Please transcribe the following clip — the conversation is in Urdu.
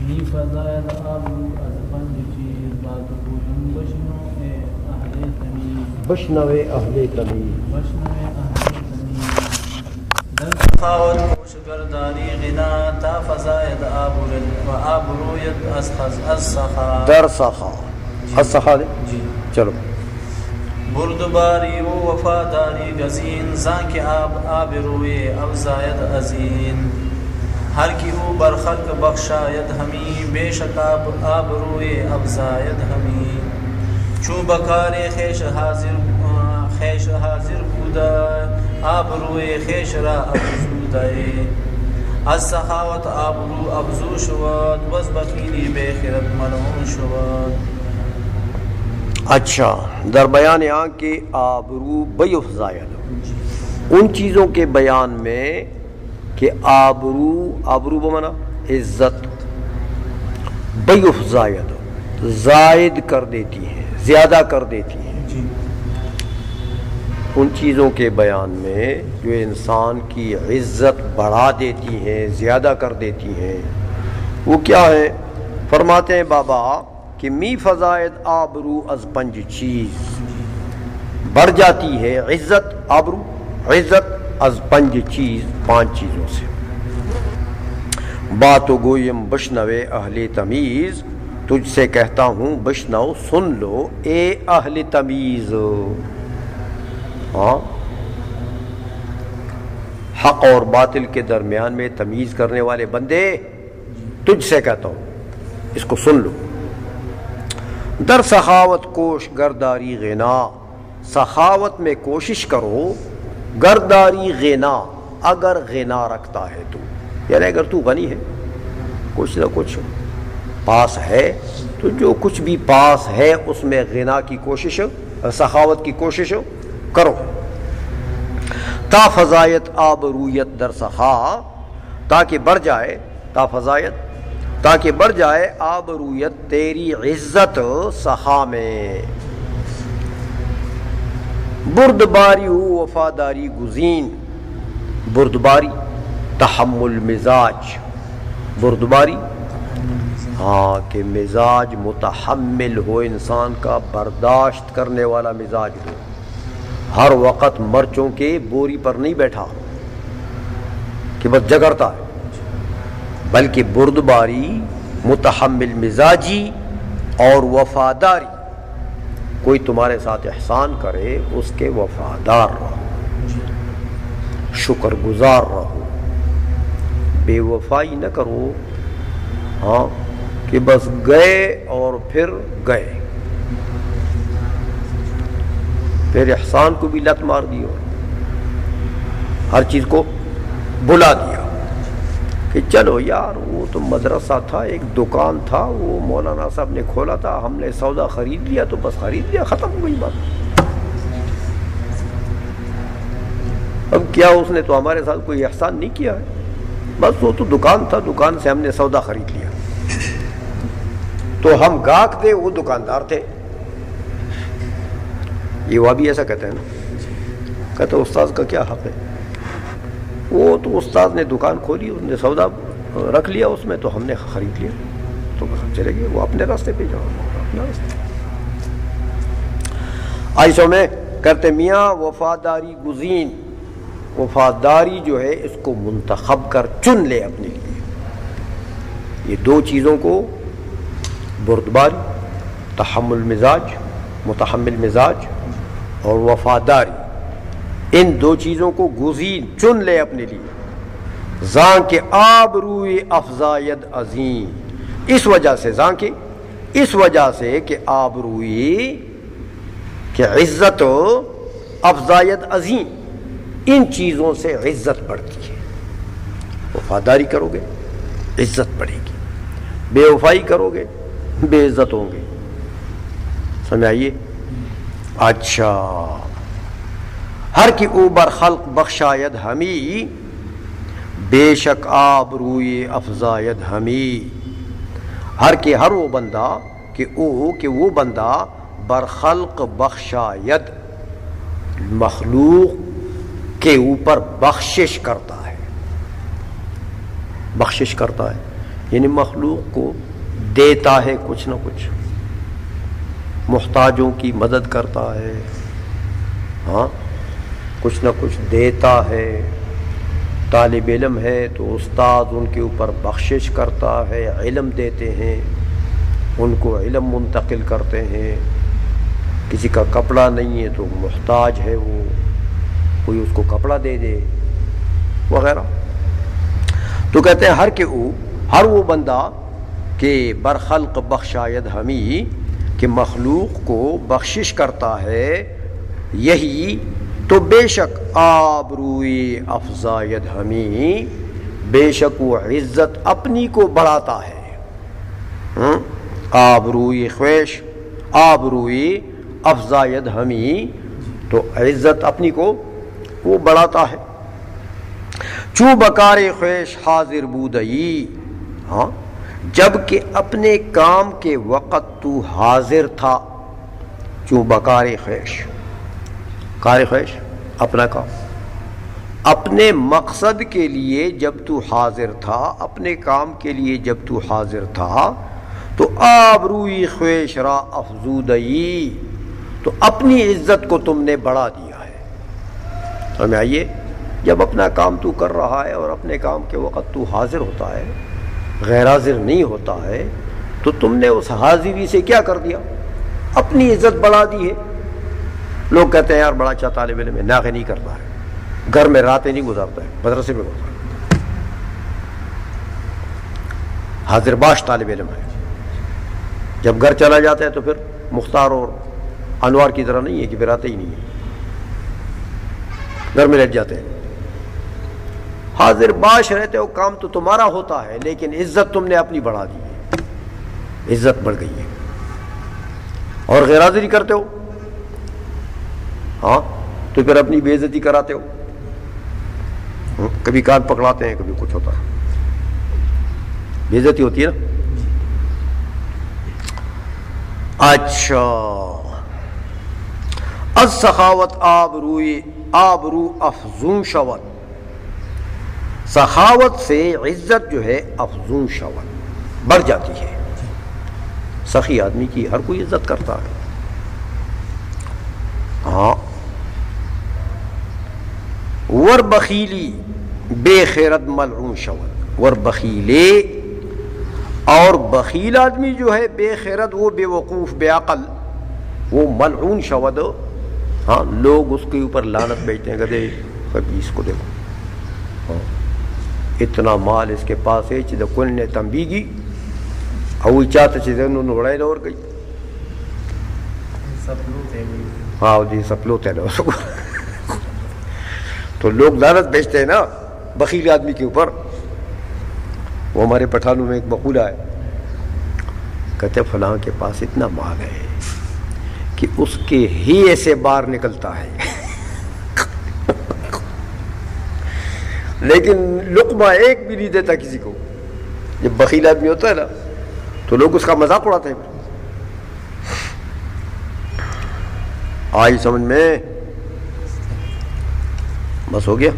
نی فضائل آبرو از پنج چیز بات بودن بشنو اے اہل تمیز بشنوے اہل تمیز در سخاوت کوشگرداری غنا تا فضائل آبرد و آبرویت از سخا در سخا از سخا دے جی چلو بردباری و وفاداری گزین زان کے آبروی افزاید ازین ہر کی او برخلق بخشاید ہمی بے شک آبروی افزاید ہمی چو بکار خیش حاضر بودا آبروی خیش را افزودائے از سخاوت آبرو افزو شود وز بخیلی بے خیرت ملعون شود. اچھا در بیان آن کے آبرو بیفزاید ان چیزوں کے بیان میں کہ آبرو بمانا عزت بیفزاید زائد کر دیتی ہیں زیادہ کر دیتی ہیں ان چیزوں کے بیان میں جو انسان کی عزت بڑھا دیتی ہیں زیادہ کر دیتی ہیں وہ کیا ہے؟ فرماتے ہیں بابا کہ می فضائد آبرو از پنج چیز بڑھ جاتی ہے عزت آبرو عزت از پنج چیز پانچ چیزوں سے. بات و گویم بشنوے اہل تمیز تجھ سے کہتا ہوں بشنو سن لو اے اہل تمیز. ہاں حق اور باطل کے درمیان میں تمیز کرنے والے بندے تجھ سے کہتا ہوں اس کو سن لو. در سخاوت کوش گرداری غنا سخاوت میں کوشش کرو گرداری غنا اگر غنا رکھتا ہے تو یعنی اگر تو غنی ہے کچھ نہ کچھ پاس ہے تو جو کچھ بھی پاس ہے اس میں غنا کی کوشش سخاوت کی کوشش کرو. تا فضایت آبرویت در سخا تاکہ بڑھ جائے تا فضایت تاکہ بڑھ جائے آبرویت تیری عزت سخا میں. بردباری ہو وفاداری گزین بردباری تحمل مزاج بردباری ہاں کہ مزاج متحمل ہو انسان کا برداشت کرنے والا مزاج ہو ہر وقت مرچوں کے بوری پر نہیں بیٹھا کہ بس جگرتا ہے بلکہ بردباری متحمل مزاجی اور وفاداری کوئی تمہارے ساتھ احسان کرے اس کے وفادار رہو شکر گزار رہو بے وفائی نہ کرو ہاں کہ بس گئے اور پھر گئے پھر احسان کو بھی لت مار دی اور ہر چیز کو بلا دیا کہ چلو یار وہ تو مدرسہ تھا ایک دکان تھا وہ مولانا صاحب نے کھولا تھا ہم نے سودا خرید لیا تو بس خرید لیا ختم ہو گئی بات. اب کیا اس نے تو ہمارے ساتھ کوئی احسان نہیں کیا ہے بس وہ تو دکان تھا دکان سے ہم نے سودا خرید لیا تو ہم گاہک تھے وہ دکاندار تھے. یہ وہ بھی ایسا کہتے ہیں نا کہتے استاذ کا کیا حق ہے وہ تو استاد نے دکان کھولی اس نے سودا رکھ لیا اس میں تو ہم نے خرید لیا تو بس ہم چلے گئے وہ اپنے راستے پہ جاؤ اپنا راستے. عائشہ میں کرتے میاں وفاداری گزین وفاداری جو ہے اس کو منتخب کر چن لے اپنے لیے. یہ دو چیزوں کو بردباری تحمل مزاج متحمل مزاج اور وفاداری ان دو چیزوں کو گزین چن لے اپنے لیے. زان کے آبروی افزاید عظیم اس وجہ سے زان کے اس وجہ سے کہ آبروی کہ عزت افزاید عظیم ان چیزوں سے عزت بڑھتی ہے. وفاداری کرو گے عزت بڑھے گی بے وفائی کرو گے بے عزت ہوں گے. سمجھ آئیے. اچھا ہر کی اوبر خلق بخشاید ہمی بے شک آبروی افزاید ہمی ہر کے ہر وہ بندہ کہ وہ بندہ برخلق بخشاید مخلوق کے اوپر بخشش کرتا ہے بخشش کرتا ہے، یعنی مخلوق کو دیتا ہے کچھ نہ کچھ، محتاجوں کی مدد کرتا ہے، ہاں کچھ نہ کچھ دیتا ہے۔ طالب علم ہے تو استاد ان کے اوپر بخشش کرتا ہے، علم دیتے ہیں، ان کو علم منتقل کرتے ہیں۔ کسی کا کپڑا نہیں ہے تو محتاج ہے، وہ کوئی اس کو کپڑا دے دے وغیرہ۔ تو کہتے ہیں ہر وہ بندہ کہ برخلق بخشاید ہمی، کہ مخلوق کو بخشش کرتا ہے، یہی تو بے شک آبروئی افزاید ہمی، بے شک وہ عزت اپنی کو بڑھاتا ہے۔ آبروئی خویش، آبروئی افزاید ہمی، تو عزت اپنی کو وہ بڑھاتا ہے۔ چوں بکار خویش حاضر بودئی، ہاں جب کہ اپنے کام کے وقت تو حاضر تھا۔ چوں بکار خویش، کار خویش اپنا کام، اپنے مقصد کے لیے جب تو حاضر تھا، اپنے کام کے لیے جب تو حاضر تھا، تو آبروئی خویش را افزودئی، تو اپنی عزت کو تم نے بڑھا دیا ہے۔ ہمیں آئیے، جب اپنا کام تو کر رہا ہے اور اپنے کام کے وقت تو حاضر ہوتا ہے، غیر حاضر نہیں ہوتا ہے، تو تم نے اس حاضری سے کیا کر دیا؟ اپنی عزت بڑھا دی ہے۔ لوگ کہتے ہیں یار بڑا اچھا طالب علم ہے، ناغے نہیں کرتا ہے، گھر میں راتیں نہیں گزارتا ہے، مدرسے میں گزارتا ہے، حاضر باش طالب علم ہے۔ جب گھر چلا جاتا ہے تو پھر مختار اور انوار کی طرح نہیں ہے کہ پھر آتے ہی نہیں ہے، گھر میں لیٹ جاتے ہیں۔ حاضر باش رہتے ہو، کام تو تمہارا ہوتا ہے، لیکن عزت تم نے اپنی بڑھا دی ہے، عزت بڑھ گئی ہے۔ اور غیر حاضری کرتے ہو، ہاں تو پھر اپنی بے عزتی کراتے ہو، کبھی کان پکڑاتے ہیں، کبھی کچھ ہوتا ہے، بے عزتی ہوتی ہے نا۔ اچھا، السخاوت آبرو افزون شود، سخاوت سے عزت جو ہے افزون شود بڑھ جاتی ہے۔ سخی آدمی کی ہر کوئی عزت کرتا ہے، ہاں۔ ور بخیلی بے خیرت ملعون شود، ور بخیلے، اور بخیل آدمی جو ہے بے خیرت، وہ بے وقوف بے عقل، وہ ملعون شود، ہاں لوگ اس کے اوپر لعنت بیچتے ہیں، کہتے کبھی اس کو دیکھو، ہاں اتنا مال اس کے پاس ہے، چیز کل نے تنبیگی او چاہتے چیزیں انہوں نے اڑائی اور گئی، ہاں جی سپلوت ہے نا، تو لوگ لعنت بیچتے ہیں نا بخیل آدمی کے اوپر۔ وہ ہمارے پٹھانوں میں ایک مقولہ ہے، کہتے فلاں کے پاس اتنا مال ہے کہ اس کے ہی ایسے باہر نکلتا ہے، لیکن لقمہ ایک بھی نہیں دیتا کسی کو۔ جب بخیل آدمی ہوتا ہے نا تو لوگ اس کا مذاق اڑاتے ہیں۔ آئی سمجھ میں؟ بس ہو گیا۔